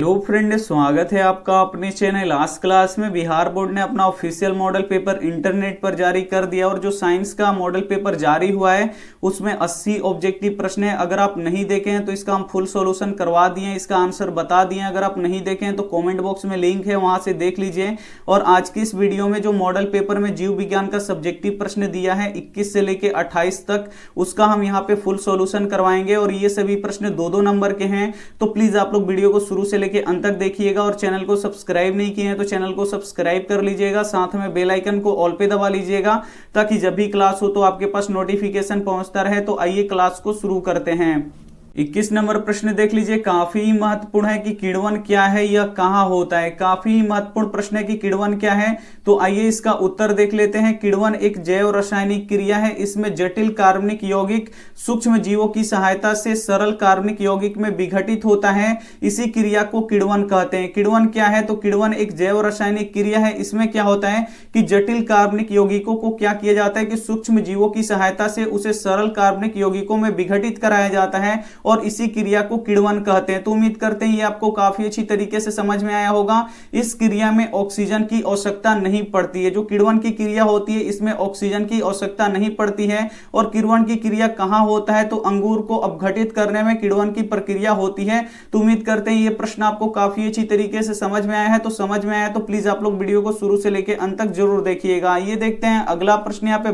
Hello friend, स्वागत है आपका अपने चैनल आज क्लास में। बिहार बोर्ड ने अपना ऑफिशियल मॉडल पेपर इंटरनेट पर जारी कर दिया और जो साइंस का मॉडल पेपर जारी हुआ है उसमें 80 ऑब्जेक्टिव प्रश्न है। अगर आप नहीं देखे हैं तो इसका हम फुल सॉल्यूशन करवा दिए हैं, इसका आंसर बता दिए हैं। अगर आप नहीं देखे हैं तो कॉमेंट बॉक्स में लिंक है, वहां से देख लीजिए। और आज की इस वीडियो में जो मॉडल पेपर में जीव विज्ञान का सब्जेक्टिव प्रश्न दिया है 21 से लेकर 28 तक, उसका हम यहाँ पे फुल सॉल्यूशन करवाएंगे। और ये सभी प्रश्न 2-2 नंबर के हैं, तो प्लीज आप लोग वीडियो को शुरू से के अंत तक देखिएगा। और चैनल को सब्सक्राइब नहीं किए हैं तो चैनल को सब्सक्राइब कर लीजिएगा, साथ में बेल आइकन को ऑल पे दबा लीजिएगा ताकि जब भी क्लास हो तो आपके पास नोटिफिकेशन पहुंचता रहे। तो आइए क्लास को शुरू करते हैं। 21 नंबर प्रश्न देख लीजिए, काफी महत्वपूर्ण है कि किण्वन क्या है, यह कहां होता है। काफी महत्वपूर्ण प्रश्न है कि किण्वन क्या है, तो आइए इसका उत्तर देख लेते हैं। किण्वन एक जैव रासायनिक क्रिया है, इसमें जटिल कार्बनिक यौगिक सूक्ष्म जीवों की सहायता से सरल कार्बनिक यौगिक में विघटित होता है, इसी क्रिया को किण्वन कहते हैं। किण्वन क्या है, तो किण्वन एक जैव रासायनिक क्रिया है। इसमें क्या होता है कि जटिल कार्बनिक यौगिकों को क्या किया जाता है कि सूक्ष्म जीवों की सहायता से उसे सरल कार्बनिक यौगिकों में विघटित कराया जाता है और इसी क्रिया को किण्वन कहते हैं। तो उम्मीद करते हैं ये आपको काफी अच्छी तरीके से समझ में आया होगा। इस क्रिया में ऑक्सीजन की आवश्यकता नहीं पड़ती है। जो किण्वन की क्रिया होती है इसमें ऑक्सीजन की आवश्यकता नहीं पड़ती है। और किण्वन की क्रिया कहां होता है, तो अंगूर को अपघटित करने में किण्वन की प्रक्रिया होती है। तो उम्मीद करते हैं ये प्रश्न आपको काफी अच्छी तरीके से समझ में आया है। तो समझ में आया तो प्लीज आप लोग वीडियो को शुरू से लेकर अंत तक जरूर देखिएगा। ये देखते हैं अगला प्रश्न यहाँ पे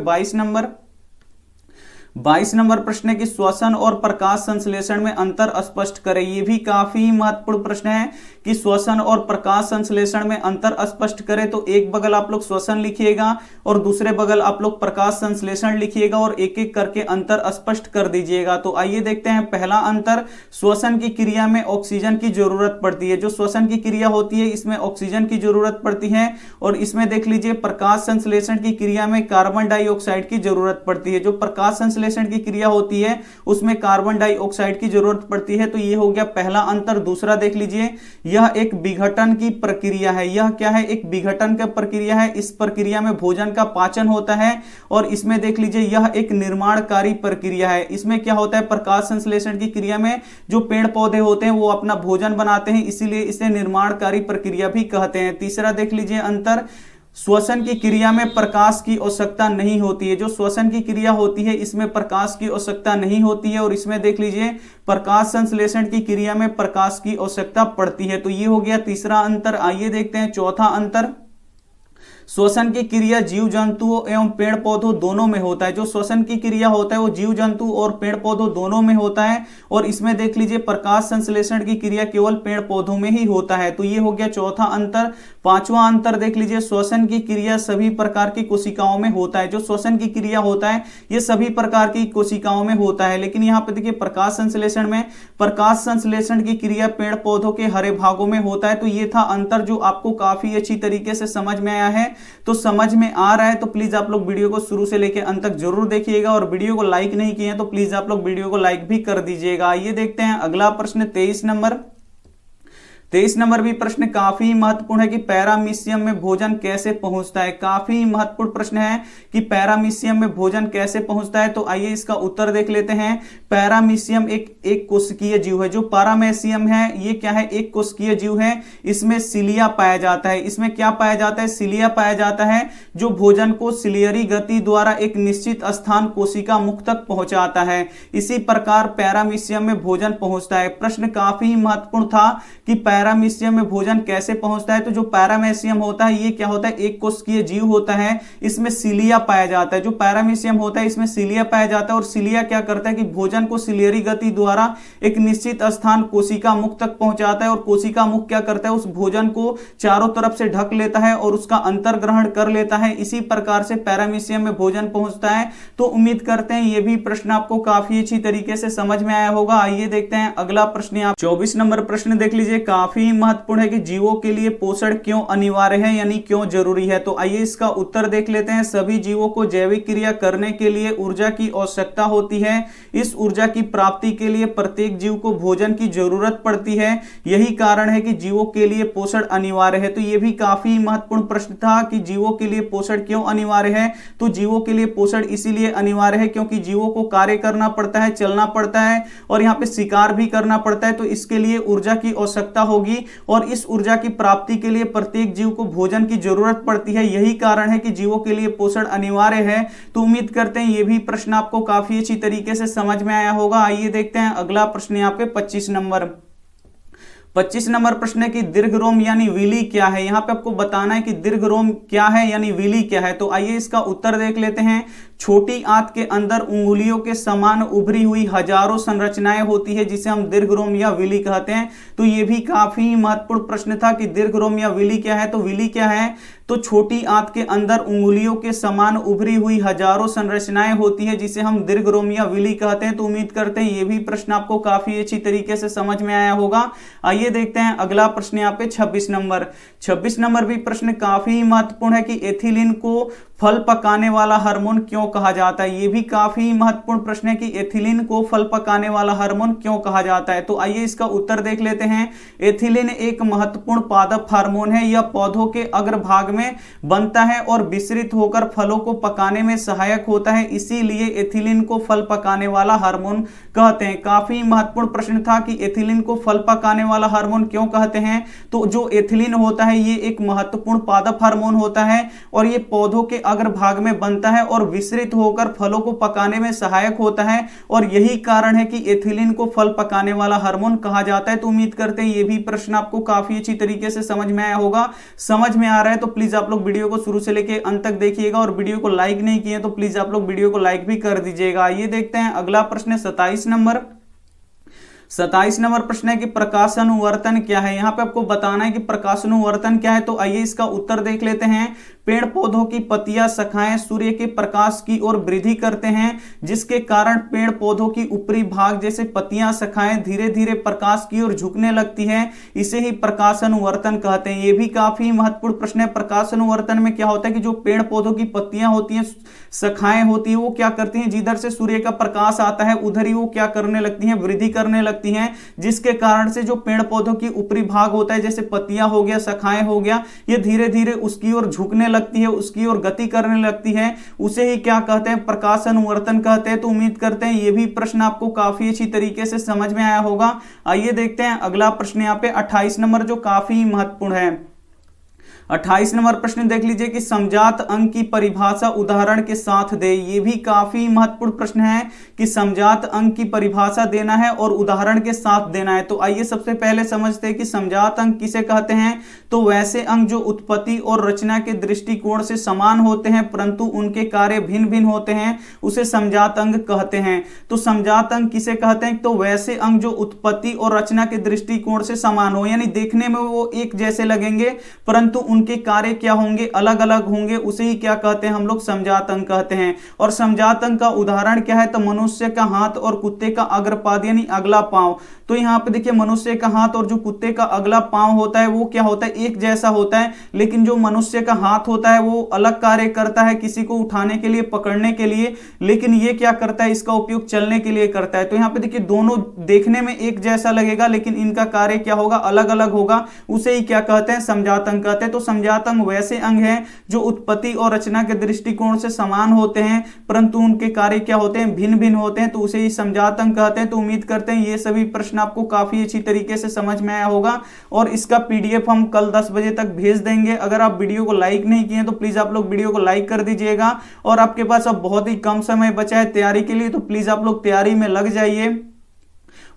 22 नंबर प्रश्न है कि श्वसन और प्रकाश संश्लेषण में अंतर स्पष्ट करें। ये भी काफी महत्वपूर्ण प्रश्न है कि श्वसन और प्रकाश संश्लेषण में अंतर स्पष्ट करें। तो एक बगल आप लोग श्वसन लिखिएगा और दूसरे बगल आप लोग प्रकाश संश्लेषण लिखिएगा और एक एक करके अंतर स्पष्ट कर दीजिएगा। तो आइए देखते हैं पहला अंतर, श्वसन की क्रिया में ऑक्सीजन की जरूरत पड़ती है। जो श्वसन की क्रिया होती है इसमें ऑक्सीजन की जरूरत पड़ती है। और इसमें देख लीजिए प्रकाश संश्लेषण की क्रिया में कार्बन डाइऑक्साइड की जरूरत पड़ती है। जो प्रकाश संश्लेषण की क्रिया होती है उसमें कार्बन डाइऑक्साइड की जरूरत पड़ती है। तो ये हो गया पहला अंतर। दूसरा देख लीजिए, यह एक विघटन की प्रक्रिया है। यह क्या है, एक विघटन की प्रक्रिया है। इस प्रक्रिया में भोजन का पाचन होता है। और इसमें देख लीजिए यह एक निर्माणकारी प्रक्रिया है। इसमें क्या होता है, प्रकाश संश्लेषण की क्रिया में जो पेड़ पौधे होते हैं वो अपना भोजन बनाते हैं, इसीलिए इसे निर्माणकारी प्रक्रिया भी कहते हैं। तीसरा देख लीजिए अंतर, श्वसन की क्रिया में प्रकाश की आवश्यकता नहीं होती है। जो श्वसन की क्रिया होती है इसमें प्रकाश की आवश्यकता नहीं होती है। और इसमें देख लीजिए प्रकाश संश्लेषण की क्रिया में प्रकाश की आवश्यकता पड़ती है। तो ये हो गया तीसरा अंतर। आइए देखते हैं चौथा अंतर, श्वसन की क्रिया जीव जंतुओं एवं पेड़ पौधों दोनों में होता है। जो श्वसन की क्रिया होता है वो जीव जंतु और पेड़ पौधों दोनों में होता है। और इसमें देख लीजिए प्रकाश संश्लेषण की क्रिया केवल पेड़ पौधों में ही होता है। तो ये हो गया चौथा अंतर। पांचवा अंतर देख लीजिए, श्वसन की क्रिया सभी प्रकार की कोशिकाओं में होता है। जो श्वसन की क्रिया होता है ये सभी प्रकार की कोशिकाओं में होता है। लेकिन यहाँ पे देखिए प्रकाश संश्लेषण की क्रिया पेड़ पौधों के हरे भागों में होता है। तो ये था अंतर जो आपको काफी अच्छी तरीके से समझ में आया है। तो समझ में आ रहा है तो प्लीज आप लोग वीडियो को शुरू से लेकर अंत तक जरूर देखिएगा। और वीडियो को लाइक नहीं किए हैं तो प्लीज आप लोग वीडियो को लाइक भी कर दीजिएगा। ये देखते हैं अगला प्रश्न 23 नंबर भी प्रश्न काफी महत्वपूर्ण है कि पैरामीशियम में भोजन कैसे पहुंचता है। काफी महत्वपूर्ण प्रश्न है कि पैरामीशियम में भोजन कैसे पहुंचता है। तो आइए इसका उत्तर देख लेते हैं। पैरामीशियम एक कोशिकीय जीव है। जो पैरामीशियम है ये क्या है, एक कोशिकीय जीव है। इसमें सिलिया पाया जाता है। इसमें क्या पाया जाता है, सिलिया पाया जाता है, जो भोजन को सिलियरी गति द्वारा एक निश्चित स्थान कोशिका मुख तक पहुंचाता है। इसी प्रकार पैरामीशियम में भोजन पहुंचता है। प्रश्न काफी महत्वपूर्ण था कि पैरामीशियम में भोजन कैसे पहुंचता है। तो जो पैरामीशियम होता है ये क्या होता है, एक कोशिकीय जीव होता है। इसमें सिलिया पाया जाता है। जो पैरामीशियम होता है इसमें सिलिया पाया जाता है। और सिलिया क्या करता है कि भोजन को सिलियरी गति द्वारा एक निश्चित स्थान कोशिका मुख तक पहुंचाता है। और कोशिका मुख क्या करता है, उस भोजन को चारों तरफ से ढक लेता है और उसका अंतर ग्रहण कर लेता है। इसी प्रकार से पैरामीशियम में भोजन पहुंचता है। तो उम्मीद करते हैं ये भी प्रश्न आपको काफी अच्छी तरीके से समझ में आया होगा। आइए देखते हैं अगला प्रश्न। आप 24 नंबर प्रश्न देख लीजिए, काफी महत्वपूर्ण है कि जीवों के लिए पोषण क्यों अनिवार्य है, यानी क्यों जरूरी है। तो आइए इसका उत्तर देख लेते हैं। सभी जीवों को जैविक क्रिया करने के लिए ऊर्जा की आवश्यकता होती है। इस ऊर्जा की प्राप्ति के लिए प्रत्येक जीव को भोजन की जरूरत पड़ती है। यही कारण है कि जीवों के लिए पोषण अनिवार्य है। तो यह भी काफी महत्वपूर्ण प्रश्न था कि जीवों के लिए पोषण क्यों अनिवार्य है। तो जीवों के लिए पोषण इसीलिए अनिवार्य है क्योंकि जीवों को कार्य करना पड़ता है, चलना पड़ता है और यहाँ पे शिकार भी करना पड़ता है। तो इसके लिए ऊर्जा की आवश्यकता होगी और इस ऊर्जा की प्राप्ति के लिए प्रत्येक जीव को भोजन की जरूरत पड़ती है। यही कारण है कि जीवों के लिए पोषण अनिवार्य है। तो उम्मीद करते हैं ये भी प्रश्न आपको काफी अच्छी तरीके से समझ में आया होगा। आइए देखते हैं अगला प्रश्न यहाँ पे 25 नंबर प्रश्न है कि दीर्घरोम यानी विली क्या है। यहां पे आपको बताना है कि दीर्घरोम क्या है यानी विली क्या है। तो आइए इसका उत्तर देख लेते हैं। छोटी आंत के अंदर उंगलियों के समान उभरी हुई हजारों संरचनाएं होती है जिसे हम दीर्घरोम या विली कहते हैं। तो ये भी काफी महत्वपूर्ण प्रश्न था कि दीर्घरोम या विली क्या है। तो विली क्या है, तो छोटी आंत के अंदर उंगलियों के समान उभरी हुई हजारों संरचनाएं होती है जिसे हम दीर्घरोम या विली कहते हैं। तो उम्मीद करते हैं ये भी प्रश्न आपको काफी अच्छी तरीके से समझ में आया होगा। आइए देखते हैं अगला प्रश्न यहाँ पे 26 नंबर भी प्रश्न काफी महत्वपूर्ण है कि एथिलीन को फल पकाने वाला हार्मोन क्यों कहा जाता है। यह भी काफी महत्वपूर्ण प्रश्न है कि एथिलीन को फल पकाने वाला हार्मोन क्यों कहा जाता है। तो आइए इसका उत्तर देख लेते हैं। एथिलीन एक महत्वपूर्ण पादप हार्मोन है। यह पौधों के अग्रभाग में बनता है और विसरित होकर फलों को पकाने में सहायक होता है, इसीलिए एथिलीन को फल पकाने वाला हार्मोन कहते हैं। काफी महत्वपूर्ण प्रश्न था कि एथिलीन को फल पकाने वाला हार्मोन क्यों कहते हैं। तो जो एथिलीन होता है ये एक महत्वपूर्ण पादप हार्मोन होता है और ये पौधों के अग्रभाग में बनता है और विसरित होकर फलों को पकाने में सहायक होता है और यही कारण है कि एथिलीन को फल पकाने वाला हार्मोन कहा जाता है। तो उम्मीद करते हैं ये भी प्रश्न आपको काफी अच्छी तरीके से समझ में आया होगा। समझ में आ रहा है तो प्लीज आप लोग वीडियो को शुरू से लेकर अंत तक देखिएगा और वीडियो को लाइक नहीं किए तो प्लीज आप लोग वीडियो को लाइक भी कर दीजिएगा। ये देखते हैं अगला प्रश्न 27 नंबर प्रश्न है कि प्रकाशानुवर्तन क्या है। यहां पे आपको बताना है कि प्रकाशानुवर्तन क्या है। तो आइए इसका उत्तर देख लेते हैं। पेड़ पौधों की पत्तियां शाखाएं सूर्य के प्रकाश की ओर वृद्धि करते हैं जिसके कारण पेड़ पौधों की ऊपरी भाग जैसे पत्तियां शाखाएं धीरे धीरे प्रकाश की ओर झुकने लगती है, इसे ही प्रकाशानुवर्तन कहते हैं। यह भी काफी महत्वपूर्ण प्रश्न है। प्रकाशानुवर्तन में क्या होता है कि जो पेड़ पौधों की पत्तियां होती हैं, शाखाएं होती है, वो क्या करती हैं, जिधर से सूर्य का प्रकाश आता है उधर ही वो क्या करने लगती हैं, वृद्धि करने लगती हैं, जिसके कारण से जो पेड़ पौधों की ऊपरी भाग होता है जैसे पत्तियां हो गया, शाखाएं हो गया, ये धीरे धीरे उसकी ओर झुकने लगती है, उसकी ओर गति करने लगती है, उसे ही क्या कहते हैं, प्रकाशानुवर्तन कहते हैं। तो उम्मीद करते हैं ये भी प्रश्न आपको काफी अच्छी तरीके से समझ में आया होगा। आइए देखते हैं अगला प्रश्न यहाँ पे 28 नंबर जो काफी महत्वपूर्ण है। 28 नंबर प्रश्न देख लीजिए कि समजात अंक की परिभाषा उदाहरण के साथ दे। ये भी काफी महत्वपूर्ण प्रश्न है कि समजात अंक की परिभाषा देना है और उदाहरण के साथ देना है। तो आइए सबसे पहले समझते हैं कि समजात अंक किसे कहते हैं। तो वैसे अंक जो उत्पत्ति और रचना के दृष्टिकोण से समान होते हैं परंतु उनके कार्य भिन्न भिन्न होते हैं, उसे समजात अंक कहते हैं। तो समजात अंक किसे कहते हैं, तो वैसे अंक जो उत्पत्ति और रचना के दृष्टिकोण से समान हो, यानी देखने में वो एक जैसे लगेंगे परंतु उनके कार्य क्या होंगे, अलग अलग होंगे, उसे ही क्या कहते हैं, हम लोग समजात अंक कहते हैं। और समजात अंक का उदाहरण क्या है, तो मनुष्य का हाथ और कुत्ते का अग्रपाद यानी अगला पांव। तो यहाँ पे देखिए मनुष्य का हाथ और जो कुत्ते का अगला पांव होता है वो क्या होता है, एक जैसा होता है, लेकिन जो मनुष्य का हाथ होता है वो अलग कार्य करता है, किसी को उठाने के लिए, पकड़ने के लिए, लेकिन ये क्या करता है, इसका उपयोग चलने के लिए करता है। तो यहाँ पे देखिए दोनों देखने में एक जैसा लगेगा लेकिन इनका कार्य क्या होगा, अलग अलग होगा, उसे ही क्या कहते हैं, समजात अंक कहते हैं। तो समजात अंक वैसे अंग हैं जो उत्पत्ति और रचना के दृष्टिकोण से समान होते हैं परंतु उनके कार्य क्या होते हैं, भिन्न भिन्न होते हैं, तो उसे ही समजात अंक कहते हैं। तो उम्मीद करते हैं ये सभी प्रश्न आपको काफी अच्छी तरीके से समझ में आया होगा और इसका पीडीएफ हम कल 10 बजे तक भेज देंगे। अगर आप वीडियो को लाइक नहीं किए तो प्लीज आप लोग वीडियो को लाइक कर दीजिएगा और आपके पास अब बहुत ही कम समय बचा है तैयारी के लिए, तो प्लीज आप लोग तैयारी में लग जाइए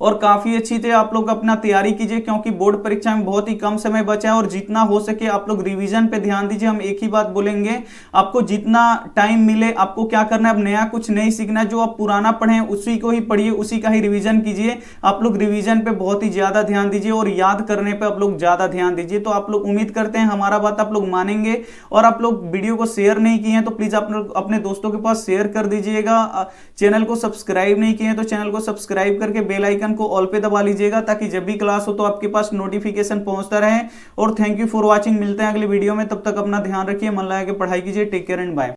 और काफी अच्छी से आप लोग अपना तैयारी कीजिए क्योंकि बोर्ड परीक्षा में बहुत ही कम समय बचा है और जितना हो सके आप लोग रिवीजन पे ध्यान दीजिए। हम एक ही बात बोलेंगे, आपको जितना टाइम मिले आपको क्या करना है, अब नया कुछ नहीं सीखना है, जो आप पुराना पढ़े उसी को ही पढ़िए, उसी का ही रिवीजन कीजिए। आप लोग रिवीजन पे बहुत ही ज्यादा ध्यान दीजिए और याद करने पे आप लोग ज्यादा ध्यान दीजिए। तो आप लोग उम्मीद करते हैं हमारा बात आप लोग मानेंगे और आप लोग वीडियो को शेयर नहीं किए हैं तो प्लीज आप लोग अपने दोस्तों के पास शेयर कर दीजिएगा। चैनल को सब्सक्राइब नहीं किए हैं तो चैनल को सब्सक्राइब करके बेल आइकन को ऑल पे दबा लीजिएगा ताकि जब भी क्लास हो तो आपके पास नोटिफिकेशन पहुंचता रहे। और थैंक यू फॉर वॉचिंग, मिलते हैं अगली वीडियो में, तब तक अपना ध्यान रखिए, मन लगा के पढ़ाई कीजिए, टेक केयर एंड बाय।